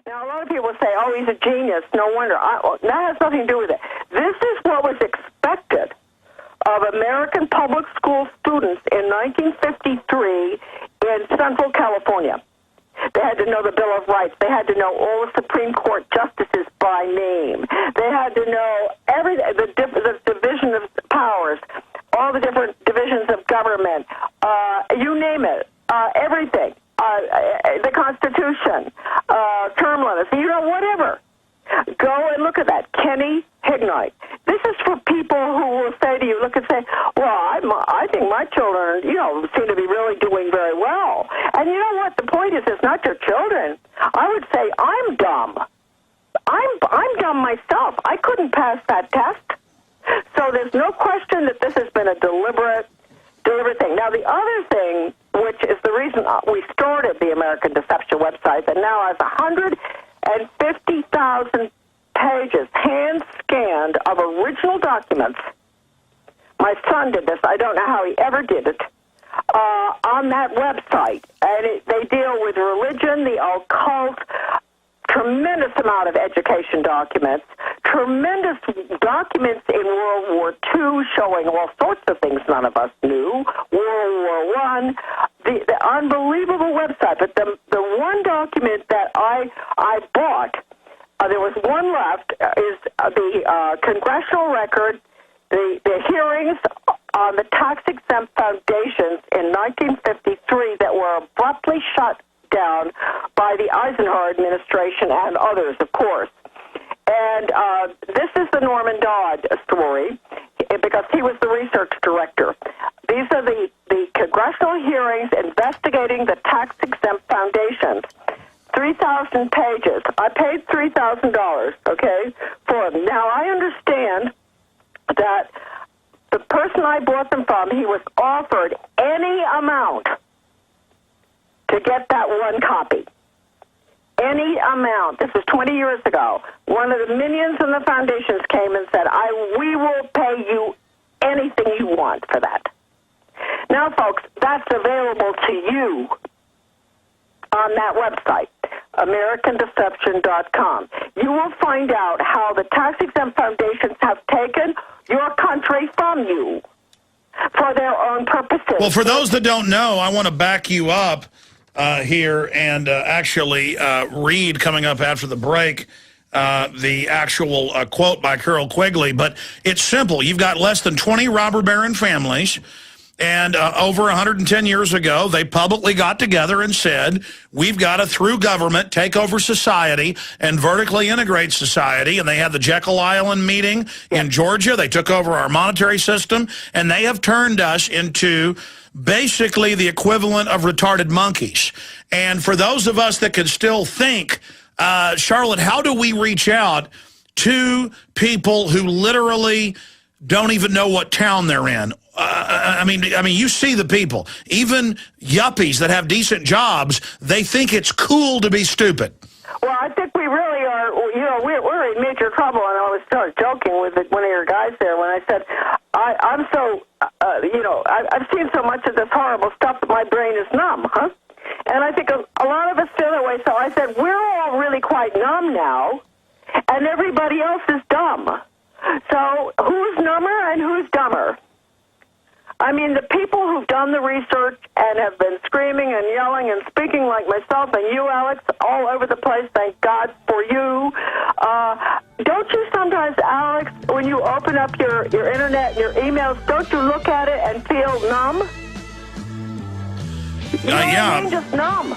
Now, a lot of people say, oh, he's a genius. No wonder. That has nothing to do with it. This is what was expected of American public school students in 1953 in Central California. They had to know the Bill of Rights. They had to know all the Supreme Court justices by name. They had to know the division of powers, all the different divisions of government, you name it, everything, the Constitution, term limits, whatever. Go and look at that. Kenny Hignite. This is for people who will say to you, look and say, well, I think my children, seem to be really doing very well. And you know what? The point is, it's not your children. I would say I'm dumb. I'm dumb myself. I couldn't pass that test. So there's no question that this has been a deliberate thing. Now, the other thing, which is the reason we started the American Deception website, that now has 150,000 pages, hand-scanned, of original documents. My son did this. I don't know how he ever did it. On that website. And they deal with religion, the occult, tremendous amount of education documents, tremendous documents in World War II showing all sorts of things none of us knew, World War I, the unbelievable website. But the one document that I bought, there was one left, is the congressional record, the hearings on the tax-exempt foundations in 1953 that were abruptly shut down by the Eisenhower administration and others, of course. And this is the Norman Dodd story, because he was the research director. These are the congressional hearings investigating the tax-exempt foundations. 3,000 pages. I paid $3,000, okay, for them. Now, I understand that the person I bought them from, he was offered any amount to get that one copy. Any amount. This was 20 years ago. One of the minions in the foundations came and said, we will pay you anything you want for that. Now, folks, that's available to you on that website, AmericanDeception.com. You will find out how the tax-exempt foundations have taken your country from you for their own purposes. Well, for those that don't know, I want to back you up here and actually read, coming up after the break, the actual quote by Carol Quigley. But it's simple. You've got less than 20 robber baron families. And over 110 years ago, they publicly got together and said, we've got to, through government, take over society and vertically integrate society. And they had the Jekyll Island meeting in Georgia. They took over our monetary system, and they have turned us into basically the equivalent of retarded monkeys. And for those of us that can still think, Charlotte, how do we reach out to people who literally don't even know what town they're in? I mean, you see the people, even yuppies that have decent jobs, they think it's cool to be stupid. Well, I think we really are, we're in major trouble, and I was joking with one of your guys there when I said, I'm so, I've seen so much of this horrible stuff that my brain is numb, huh? And I think a lot of us feel that way, so I said, we're all really quite numb now, and everybody else is dumb. So who's number and who's dumber? I mean, the people who've done the research and have been screaming and yelling and speaking like myself and you, Alex, all over the place, thank God for you. Don't you sometimes, Alex, when you open up your internet and your emails, don't you look at it and feel numb? Yeah. I mean? Just numb.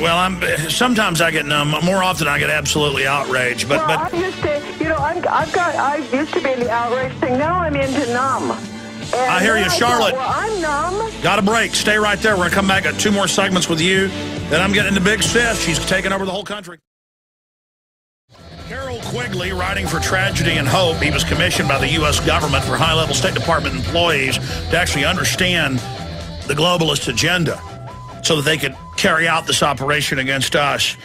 Well, sometimes I get numb. More often I get absolutely outraged. But I used to, I used to be in the outrage thing. Now I'm into numb. And I hear you, Charlotte. Well, I'm numb. Got a break. Stay right there. We're going to come back. Got 2 more segments with you. Then I'm getting into Big Sis. She's taking over the whole country. Carol Quigley, writing for Tragedy and Hope. He was commissioned by the U.S. government for high-level State Department employees to actually understand the globalist agenda so that they could carry out this operation against us.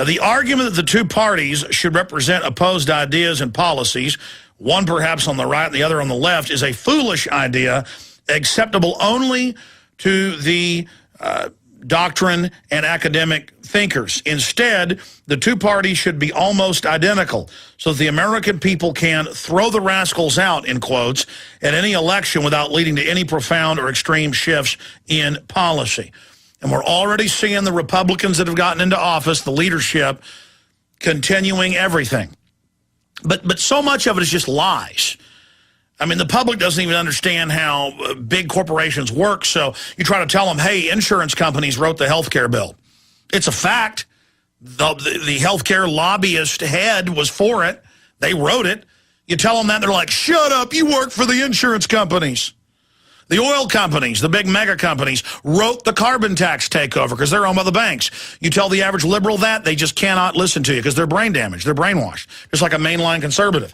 The argument that the two parties should represent opposed ideas and policies, one perhaps on the right and the other on the left, is a foolish idea, acceptable only to the doctrine and academic thinkers. Instead, the two parties should be almost identical so that the American people can throw the rascals out, in quotes, at any election without leading to any profound or extreme shifts in policy. And we're already seeing the Republicans that have gotten into office, the leadership, continuing everything. But so much of it is just lies. I mean, the public doesn't even understand how big corporations work, so you try to tell them, hey, insurance companies wrote the health care bill. It's a fact. The health care lobbyist head was for it. They wrote it. You tell them that, they're like, shut up, you work for the insurance companies. The oil companies, the big mega companies, wrote the carbon tax takeover because they're owned by the banks. You tell the average liberal that, they just cannot listen to you because they're brain damaged. They're brainwashed, just like a mainline conservative.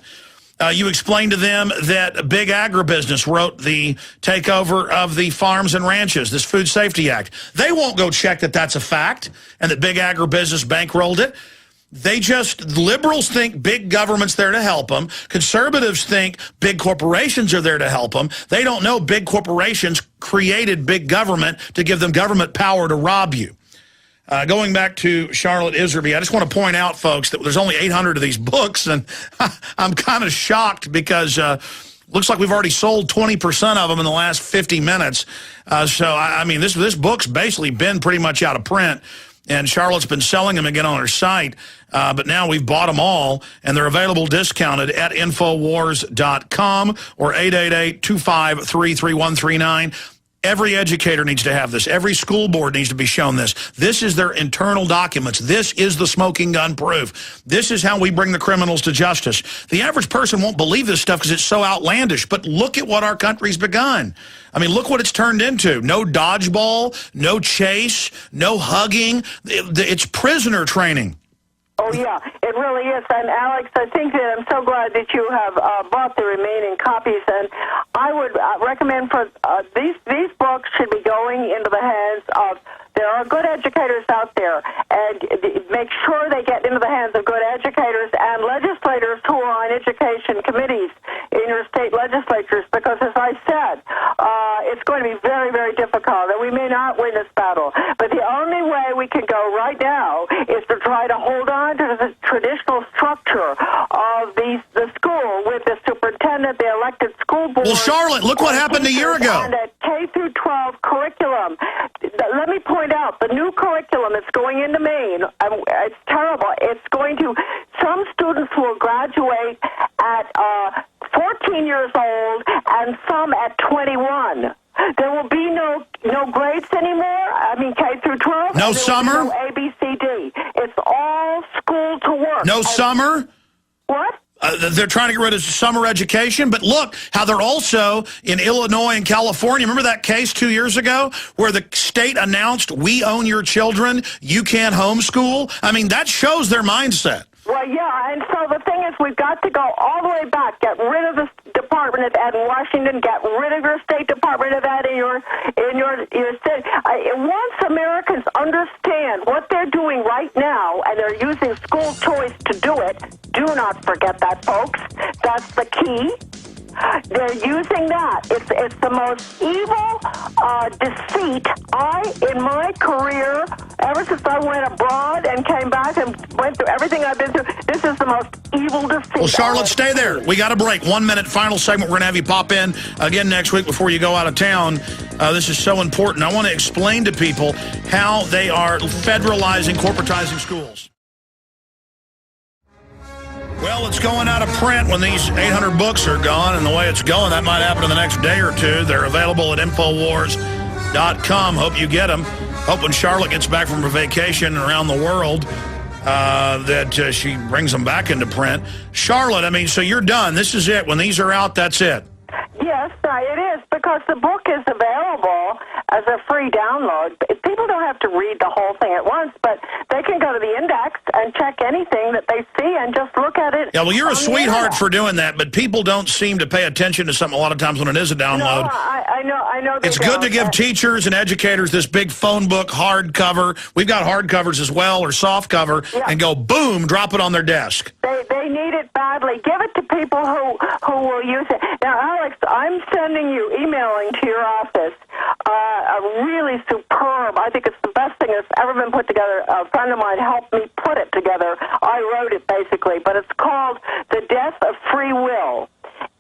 You explain to them that big agribusiness wrote the takeover of the farms and ranches, this Food Safety Act. They won't go check that that's a fact and that big agribusiness bankrolled it. Liberals think big government's there to help them. Conservatives think big corporations are there to help them. They don't know big corporations created big government to give them government power to rob you. Going back to Charlotte Iserby, I just want to point out, folks, that there's only 800 of these books, and I'm kind of shocked because looks like we've already sold 20% of them in the last 50 minutes. So, I mean, this book's basically been pretty much out of print. And Charlotte's been selling them again on her site, but now we've bought them all, and they're available discounted at Infowars.com or 888-253-3139. Every educator needs to have this. Every school board needs to be shown this. This is their internal documents. This is the smoking gun proof. This is how we bring the criminals to justice. The average person won't believe this stuff because it's so outlandish, but look at what our country's begun. I mean, look what it's turned into. No dodgeball, no chase, no hugging. It's prisoner training. Oh, yeah, it really is. And, Alex, I think that I'm so glad that you have bought the remaining copies. And I would recommend for these books should be going into the hands of, there are good educators out there, and make sure they get into the hands of good educators and legislators who are on education committees in your state legislatures, because, as I said, it's going to be very, very difficult, and we may not win this battle. But the only way we can go right now is to try to hold on to the traditional structure of the school with the superintendent, the elected school board. Well, Charlotte, look what happened a year ago. And a K through 12 curriculum. Let me point out, the new curriculum that's going into Maine, it's terrible. It's going to, some students will graduate at 14 years old and some at 21. There will be no grades anymore. I mean, K through 12. No summer? No A, B, C, D. It's all school to work. No summer? What? They're trying to get rid of summer education, but look how they're also in Illinois and California. Remember that case 2 years ago where the state announced, we own your children, you can't homeschool? I mean, that shows their mindset. Well, yeah, and so the thing is, we've got to go all the way back, get rid of the Department of Ed in Washington, get rid of your State Department of Ed in your state. Once Americans understand what they're doing right now, and they're using school choice to do it, do not forget that, folks. That's the key. They're using that. It's the most evil deceit. In my career, ever since I went abroad and came back and went through everything I've been through, this is the most evil deceit. Well, Charlotte, stay there. We got a break. 1 minute final segment. We're going to have you pop in again next week before you go out of town. This is so important. I want to explain to people how they are federalizing, corporatizing schools. Well, it's going out of print when these 800 books are gone, and the way it's going, that might happen in the next day or two. They're available at Infowars.com. Hope you get them. Hope when Charlotte gets back from her vacation around the world that she brings them back into print. Charlotte, I mean, so you're done. This is it. When these are out, that's it. Yes, it is, because the book is available as a free download. People don't have to read the whole thing at once, but they can go to the index and check anything that they see and just look at it. Yeah, well, you're a sweetheart for doing that, but people don't seem to pay attention to something a lot of times when it is a download. No, I know. It's good to give teachers and educators this big phone book hardcover. We've got hardcovers as well, or soft cover, and go, boom, drop it on their desk. They need it badly. Give it to people who will use it. Now, Alex, I'm sending you, emailing to your office, a really superb, I think it's the best thing that's ever been put together. A friend of mine helped me put it together. I wrote it, basically, but it's called The Death of Free Will.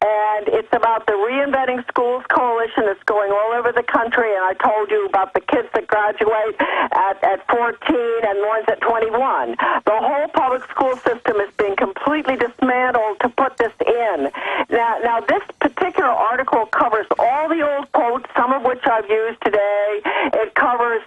And it's about the Reinventing Schools Coalition that's going all over the country. And I told you about the kids that graduate at 14 and the ones at 21. The whole public school system is being completely dismantled to put this in. Now this particular article covers all the old quotes, some of which I've used today. It covers,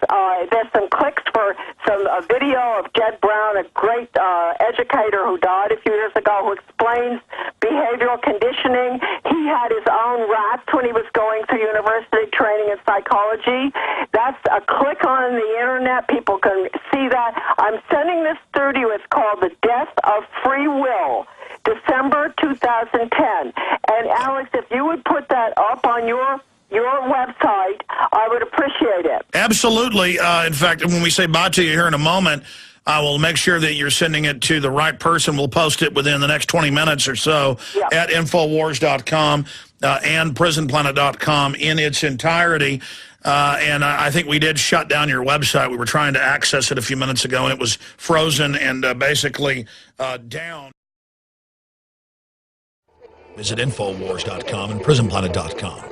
there's some clicks for some video of Jed Brown, a great educator who died a few years ago, who explains behavioral conditioning. He had his own rats when he was going through university training in psychology. That's a click on the internet. People can see that. I'm sending this through to you. It's called The Death of Free Will, December 2010. And Alex, if you would put that up on your website, I would appreciate it. Absolutely. In fact, when we say bye to you here in a moment, I will make sure that you're sending it to the right person. We'll post it within the next 20 minutes or so at Infowars.com and PrisonPlanet.com in its entirety. And I think we did shut down your website. We were trying to access it a few minutes ago, and it was frozen and basically down. Visit Infowars.com and PrisonPlanet.com.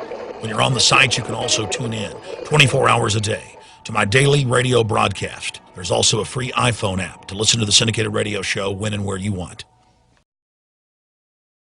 When you're on the site, you can also tune in 24 hours a day to my daily radio broadcast. There's also a free iPhone app to listen to the syndicated radio show when and where you want.